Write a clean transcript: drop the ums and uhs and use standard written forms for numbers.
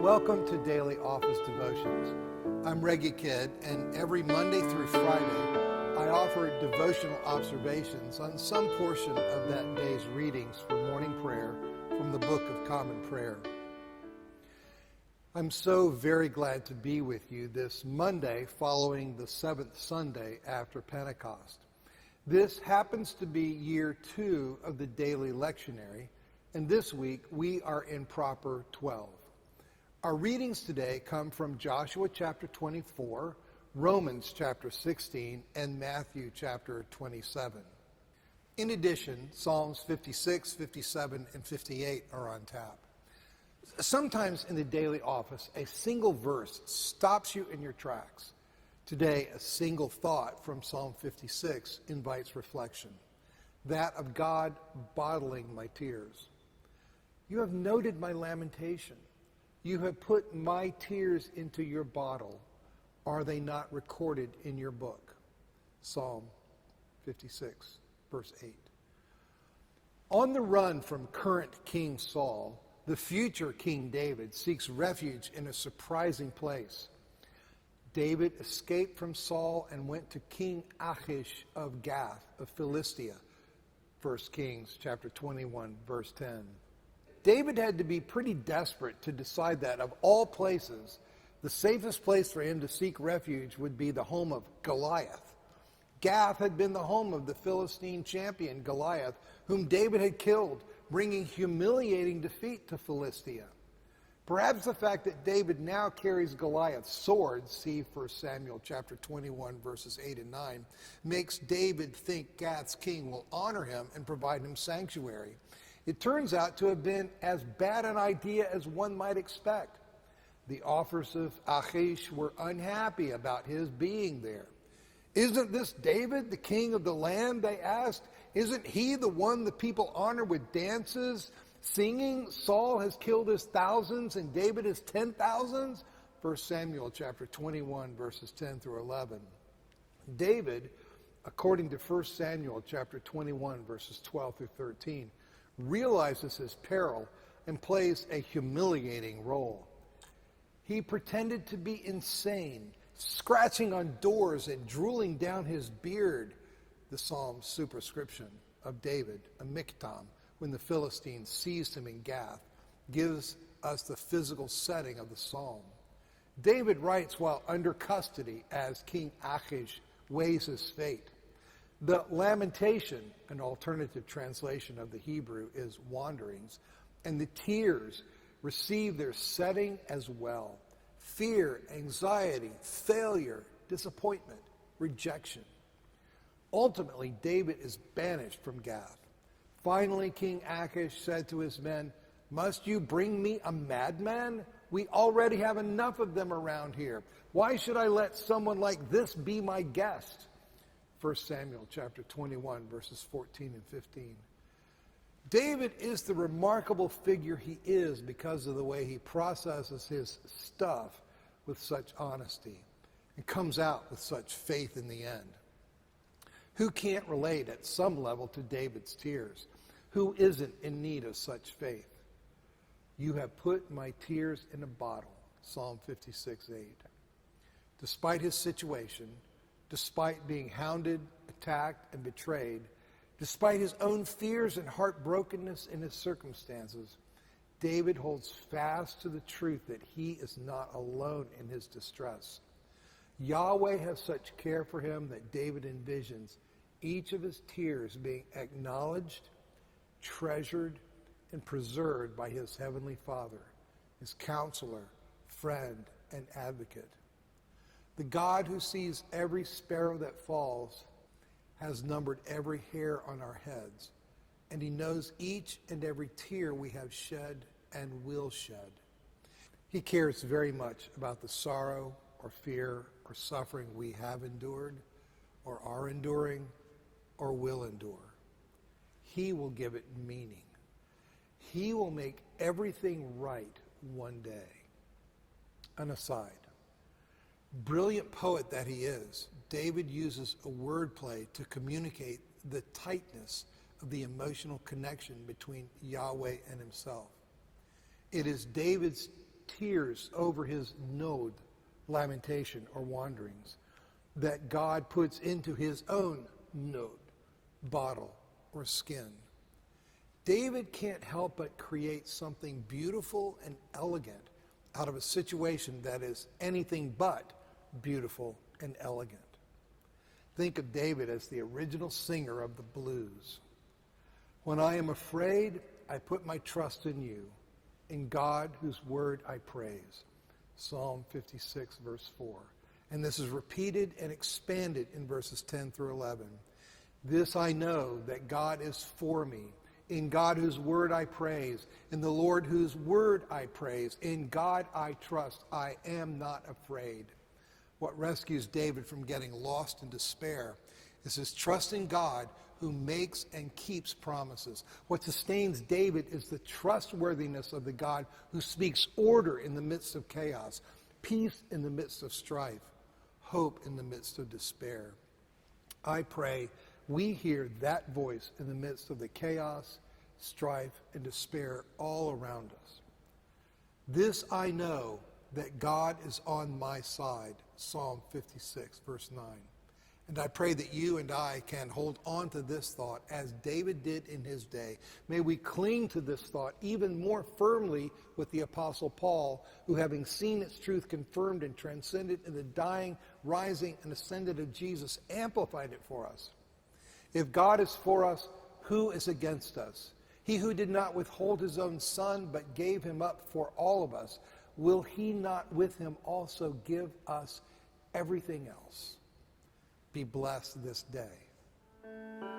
Welcome to Daily Office Devotions. I'm Reggie Kidd, and every Monday through Friday, I offer devotional observations on some portion of that day's readings for morning prayer from the Book of Common Prayer. I'm so very glad to be with you this Monday following the seventh Sunday after Pentecost. This happens to be year 2 of the daily lectionary, and this week we are in Proper 12. Our readings today come from Joshua chapter 24, Romans chapter 16, and Matthew chapter 27. In addition, Psalms 56, 57, and 58 are on tap. Sometimes in the daily office, a single verse stops you in your tracks. Today, a single thought from Psalm 56 invites reflection, that of God bottling my tears. You have noted my lamentation. You have put my tears into your bottle. Are they not recorded in your book? Psalm 56, verse 8. On the run from current King Saul, the future King David seeks refuge in a surprising place. David escaped from Saul and went to King Achish of Gath of Philistia, 1 Kings chapter 21, verse 10. David had to be pretty desperate to decide that, of all places, the safest place for him to seek refuge would be the home of Goliath. Gath had been the home of the Philistine champion Goliath, whom David had killed, bringing humiliating defeat to Philistia. Perhaps the fact that David now carries Goliath's sword, see 1 Samuel chapter 21, verses 8 and 9, makes David think Gath's king will honor him and provide him sanctuary. It turns out to have been as bad an idea as one might expect. The officers of Achish were unhappy about his being there. Isn't this David, the king of the land, they asked? Isn't he the one the people honor with dances, singing? Saul has killed his thousands and David his 10,000s? 1 Samuel chapter 21, verses 10 through 11. David, according to 1 Samuel chapter 21, verses 12 through 13, realizes his peril and plays a humiliating role. He pretended to be insane, scratching on doors and drooling down his beard, the psalm's superscription of David, a miktam, when the Philistines seized him in Gath, gives us the physical setting of the psalm. David writes while under custody as King Achish weighs his fate. The lamentation, an alternative translation of the Hebrew, is wanderings, and the tears receive their setting as well. Fear, anxiety, failure, disappointment, rejection. Ultimately, David is banished from Gath. Finally, King Achish said to his men, "Must you bring me a madman? We already have enough of them around here. Why should I let someone like this be my guest?" 1 Samuel chapter 21, verses 14 and 15. David is the remarkable figure he is because of the way he processes his stuff with such honesty and comes out with such faith in the end. Who can't relate at some level to David's tears? Who isn't in need of such faith? You have put my tears in a bottle, Psalm 56, 8. Despite his situation, despite being hounded, attacked, and betrayed, despite his own fears and heartbrokenness in his circumstances, David holds fast to the truth that he is not alone in his distress. Yahweh has such care for him that David envisions each of his tears being acknowledged, treasured, and preserved by his heavenly Father, his counselor, friend, and advocate. The God who sees every sparrow that falls has numbered every hair on our heads, and he knows each and every tear we have shed and will shed. He cares very much about the sorrow or fear or suffering we have endured or are enduring or will endure. He will give it meaning. He will make everything right one day. An aside. Brilliant poet that he is, David uses a wordplay to communicate the tightness of the emotional connection between Yahweh and himself. It is David's tears over his node, lamentation or wanderings, that God puts into his own node, bottle or skin. David can't help but create something beautiful and elegant out of a situation that is anything but beautiful and elegant. Think of David as the original singer of the blues. When I am afraid, I put my trust in you, in God whose word I praise. Psalm 56, verse 4. And this is repeated and expanded in verses 10 through 11. This I know, that God is for me. In God whose word I praise. In the Lord whose word I praise. In God I trust. I am not afraid. What rescues David from getting lost in despair is his trust in God who makes and keeps promises. What sustains David is the trustworthiness of the God who speaks order in the midst of chaos, peace in the midst of strife, hope in the midst of despair. I pray we hear that voice in the midst of the chaos, strife, and despair all around us. This I know, that God is on my side. Psalm 56, verse 9. And I pray that you and I can hold on to this thought as David did in his day. May we cling to this thought even more firmly with the Apostle Paul, who, having seen its truth confirmed and transcended in the dying, rising, and ascended of Jesus, amplified it for us. If God is for us, who is against us? He who did not withhold his own son, but gave him up for all of us, will he not with him also give us everything else? Be blessed this day.